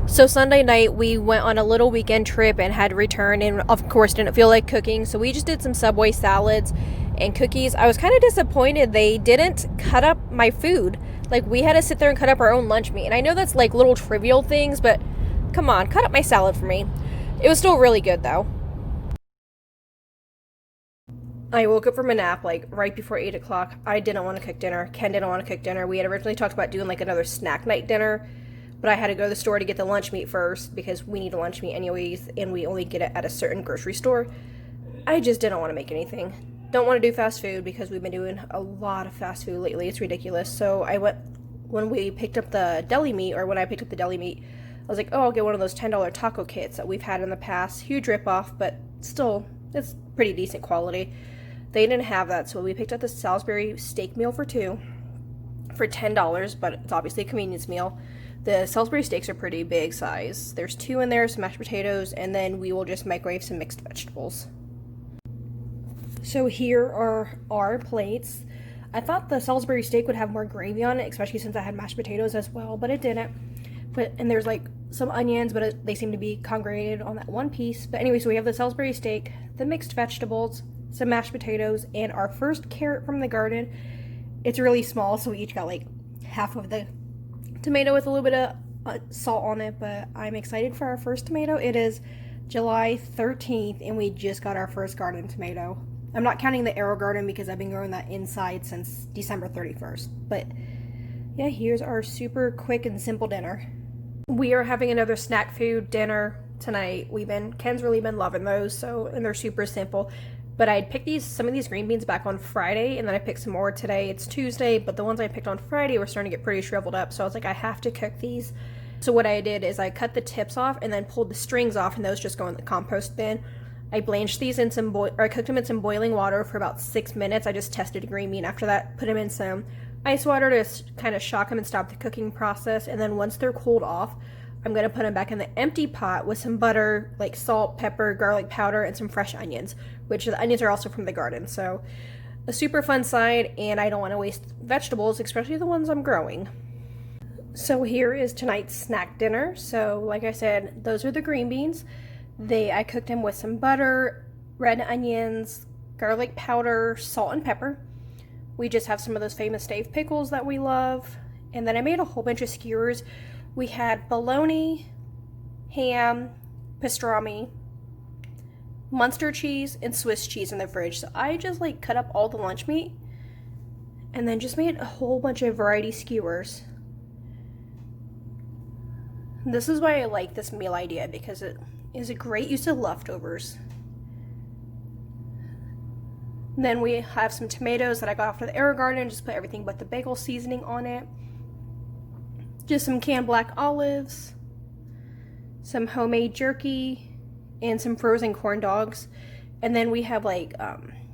So Sunday night we went on a little weekend trip and had to return, and of course didn't feel like cooking, so we just did some Subway salads and cookies. I was kind of disappointed they didn't cut up my food. Like, we had to sit there and cut up our own lunch meat, and I know that's like little trivial things, but come on, cut up my salad for me. It was still really good though. I woke up from a nap like right before 8 o'clock. I didn't want to cook dinner. Ken didn't want to cook dinner. We had originally talked about doing like another snack night dinner, but I had to go to the store to get the lunch meat first because we need a lunch meat anyways, and we only get it at a certain grocery store. I just didn't want to make anything. Don't want to do fast food because we've been doing a lot of fast food lately. It's ridiculous. So when I picked up the deli meat, I was like, oh, I'll get one of those $10 taco kits that we've had in the past. Huge ripoff, but still, it's pretty decent quality. They didn't have that, so we picked up the Salisbury steak meal for two for $10, but it's obviously a convenience meal. The Salisbury steaks are pretty big size. There's two in there, some mashed potatoes, and then we will just microwave some mixed vegetables. So here are our plates. I thought the Salisbury steak would have more gravy on it, especially since I had mashed potatoes as well, but it didn't. And there's like some onions, but they seem to be congregated on that one piece. But anyway, so we have the Salisbury steak, the mixed vegetables, some mashed potatoes, and our first carrot from the garden. It's really small, so we each got like half of the tomato with a little bit of salt on it, but I'm excited for our first tomato. It is July 13th, and we just got our first garden tomato. I'm not counting the arrow garden because I've been growing that inside since December 31st. But yeah, here's our super quick and simple dinner. We are having another snack food dinner tonight. Ken's really been loving those, and they're super simple. But I picked some of these green beans back on Friday, and then I picked some more today. It's Tuesday, but the ones I picked on Friday were starting to get pretty shriveled up, so I was like, I have to cook these. So what I did is I cut the tips off and then pulled the strings off, and those just go in the compost bin. I blanched these in I cooked them in some boiling water for about 6 minutes. I just tested a green bean. After that, put them in some ice water to kind of shock them and stop the cooking process. And then once they're cooled off, I'm going to put them back in the empty pot with some butter, like salt, pepper, garlic powder, and some fresh onions, which the onions are also from the garden. So a super fun side, and I don't want to waste vegetables, especially the ones I'm growing. So here is tonight's snack dinner. So like I said, those are the green beans. I cooked them with some butter, red onions, garlic powder, salt, and pepper. We just have some of those famous stave pickles that we love. And then I made a whole bunch of skewers. We had bologna, ham, pastrami, Munster cheese, and Swiss cheese in the fridge. So I just like cut up all the lunch meat and then just made a whole bunch of variety skewers. This is why I like this meal idea, because it is a great use of leftovers. Then we have some tomatoes that I got off of the Air Garden, just put everything but the bagel seasoning on it. Just some canned black olives, some homemade jerky, and some frozen corn dogs. And then we have like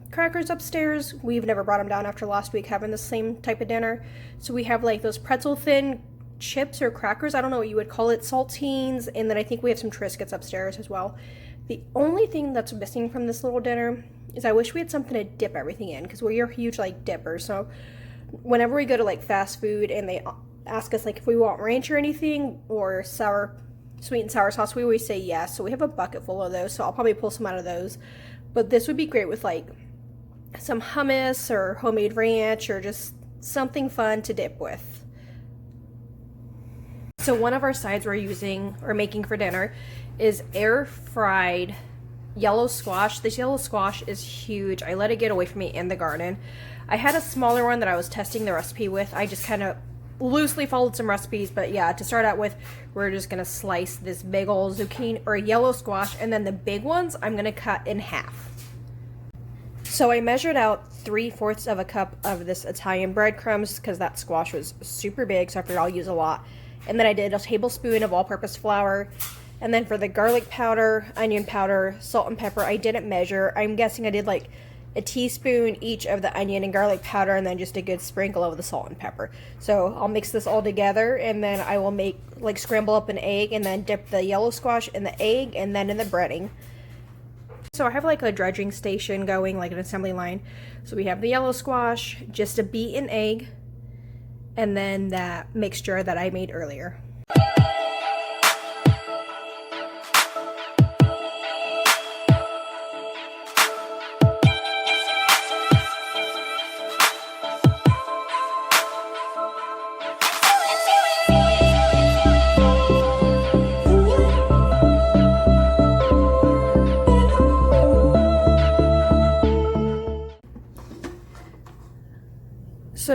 crackers upstairs. We've never brought them down after last week having the same type of dinner. So we have like those pretzel thin chips or crackers, I don't know what you would call it, saltines, and then I think we have some Triscuits upstairs as well. The only thing that's missing from this little dinner is I wish we had something to dip everything in, because we are huge like dippers. So whenever we go to like fast food and they ask us like if we want ranch or anything, or sweet and sour sauce, we always say yes. So we have a bucket full of those, so I'll probably pull some out of those. But this would be great with like some hummus or homemade ranch, or just something fun to dip with. So one of our sides we're making for dinner is air fried yellow squash. This yellow squash is huge. I let it get away from me in the garden. I had a smaller one that I was testing the recipe with. I just kind of loosely followed some recipes, but yeah, to start out with, we're just gonna slice this big old zucchini or yellow squash, and then the big ones I'm gonna cut in half. So I measured out 3/4 of a cup of this Italian breadcrumbs because that squash was super big, so I figured I'll use a lot. And then I did a tablespoon of all-purpose flour. And then for the garlic powder, onion powder, salt and pepper, I didn't measure. I'm guessing I did like a teaspoon each of the onion and garlic powder, and then just a good sprinkle of the salt and pepper. So I'll mix this all together, and then I will scramble up an egg and then dip the yellow squash in the egg and then in the breading. So I have like a dredging station going, like an assembly line. So we have the yellow squash, just a beaten egg, and then that mixture that I made earlier.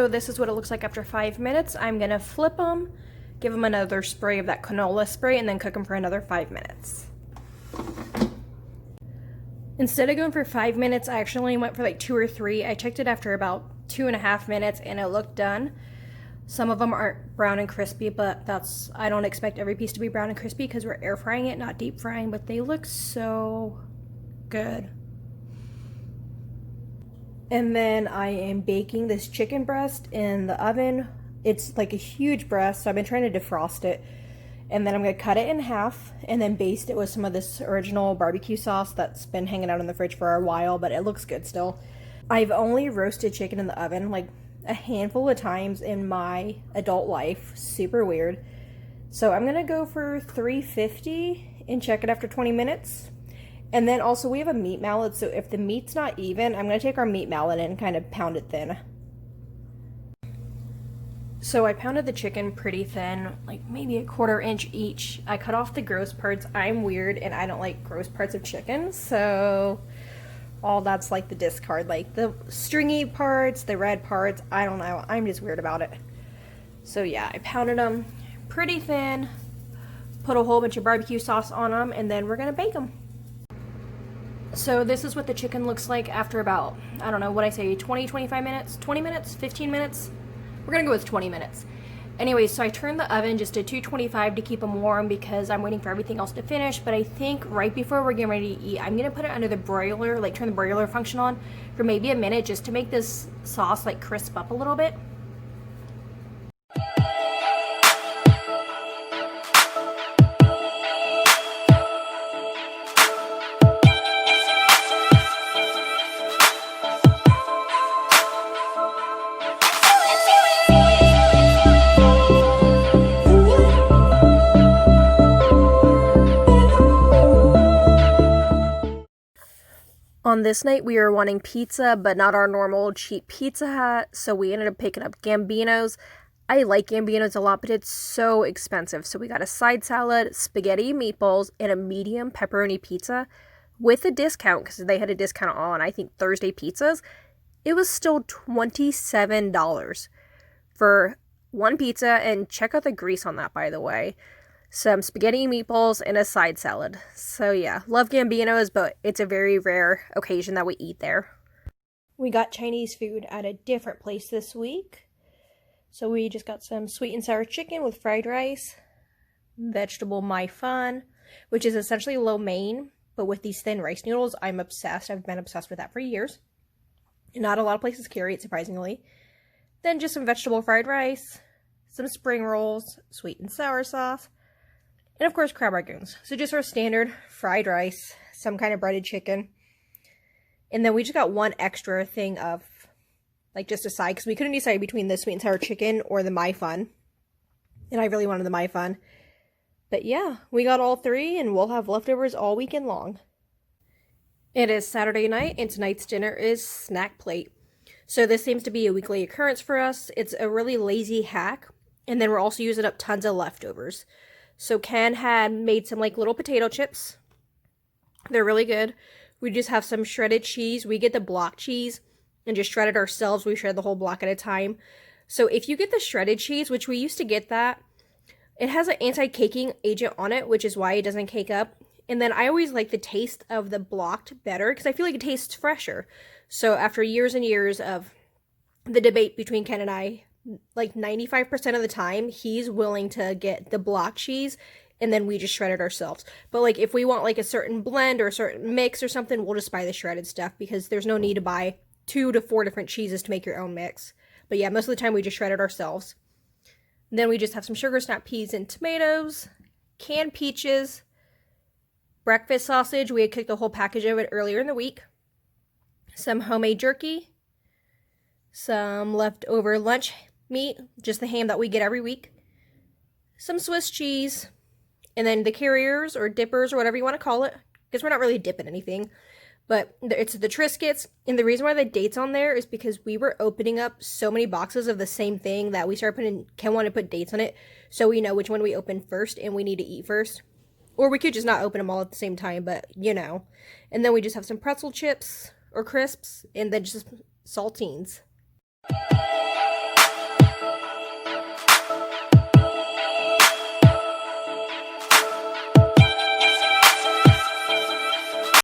So this is what it looks like after 5 minutes. I'm gonna flip them, give them another spray of that canola spray, and then cook them for another 5 minutes. Instead of going for 5 minutes, I actually went for like 2 or 3. I checked it after about 2.5 minutes and it looked done. Some of them aren't brown and crispy, but I don't expect every piece to be brown and crispy because we're air frying it, not deep frying, but they look so good. And then I am baking this chicken breast in the oven. It's like a huge breast, so I've been trying to defrost it. And then I'm gonna cut it in half and then baste it with some of this original barbecue sauce that's been hanging out in the fridge for a while, but it looks good still. I've only roasted chicken in the oven like a handful of times in my adult life. Super weird. So I'm gonna go for 350 and check it after 20 minutes. And then also we have a meat mallet, so if the meat's not even, I'm gonna take our meat mallet and kind of pound it thin. So I pounded the chicken pretty thin, like maybe a 1/4 inch each. I cut off the gross parts. I'm weird and I don't like gross parts of chicken, so all that's like the discard, like the stringy parts, the red parts, I don't know, I'm just weird about it. So yeah, I pounded them pretty thin, put a whole bunch of barbecue sauce on them, and then we're gonna bake them. So this is what the chicken looks like after about, I don't know, what I say, 20, 25 minutes, 20 minutes, 15 minutes? We're gonna go with 20 minutes. Anyway, so I turned the oven just to 225 to keep them warm because I'm waiting for everything else to finish, but I think right before we're getting ready to eat, I'm gonna put it under the broiler, like turn the broiler function on for maybe a minute just to make this sauce like crisp up a little bit. On this night, we were wanting pizza, but not our normal cheap Pizza Hut, so we ended up picking up Gambinos. I like Gambinos a lot, but it's so expensive. So we got a side salad, spaghetti, meatballs, and a medium pepperoni pizza with a discount, because they had a discount on, I think, Thursday pizzas. It was still $27 for one pizza, and check out the grease on that, by the way. Some spaghetti, meatballs, and a side salad. So yeah, love Gambinos, but it's a very rare occasion that we eat there. We got Chinese food at a different place this week. So we just got some sweet and sour chicken with fried rice, vegetable my fun, which is essentially lo mein, but with these thin rice noodles. I'm obsessed. I've been obsessed with that for years. Not a lot of places carry it, surprisingly. Then just some vegetable fried rice, some spring rolls, sweet and sour sauce, and of course, crab rangoons. So just our standard fried rice, some kind of breaded chicken. And then we just got one extra thing of, like, just a side, because we couldn't decide between the sweet and sour chicken or the my fun. And I really wanted the my fun. But yeah, we got all three, and we'll have leftovers all weekend long. It is Saturday night, and tonight's dinner is snack plate. So this seems to be a weekly occurrence for us. It's a really lazy hack. And then we're also using up tons of leftovers. So Ken had made some like little potato chips. They're really good. We just have some shredded cheese. We get the block cheese and just shred it ourselves. We shred the whole block at a time. So if you get the shredded cheese, which we used to get that, it has an anti-caking agent on it, which is why it doesn't cake up. And then I always like the taste of the blocked better because I feel like it tastes fresher. So after years and years of the debate between Ken and I, like 95% of the time, he's willing to get the block cheese and then we just shred it ourselves. But like if we want like a certain blend or a certain mix or something, we'll just buy the shredded stuff because there's no need to buy 2 to 4 different cheeses to make your own mix. But yeah, most of the time we just shred it ourselves. And then we just have some sugar snap peas and tomatoes, canned peaches, breakfast sausage. We had cooked the whole package of it earlier in the week. Some homemade jerky, some leftover lunch meat, just the ham that we get every week, some Swiss cheese, and then the carriers or dippers or whatever you want to call it, because we're not really dipping anything, but it's the Triscuits. And the reason why the date's on there is because we were opening up so many boxes of the same thing that we started putting, Ken wanted to put dates on it so we know which one we open first and we need to eat first. Or we could just not open them all at the same time, but you know. And then we just have some pretzel chips or crisps and then just saltines.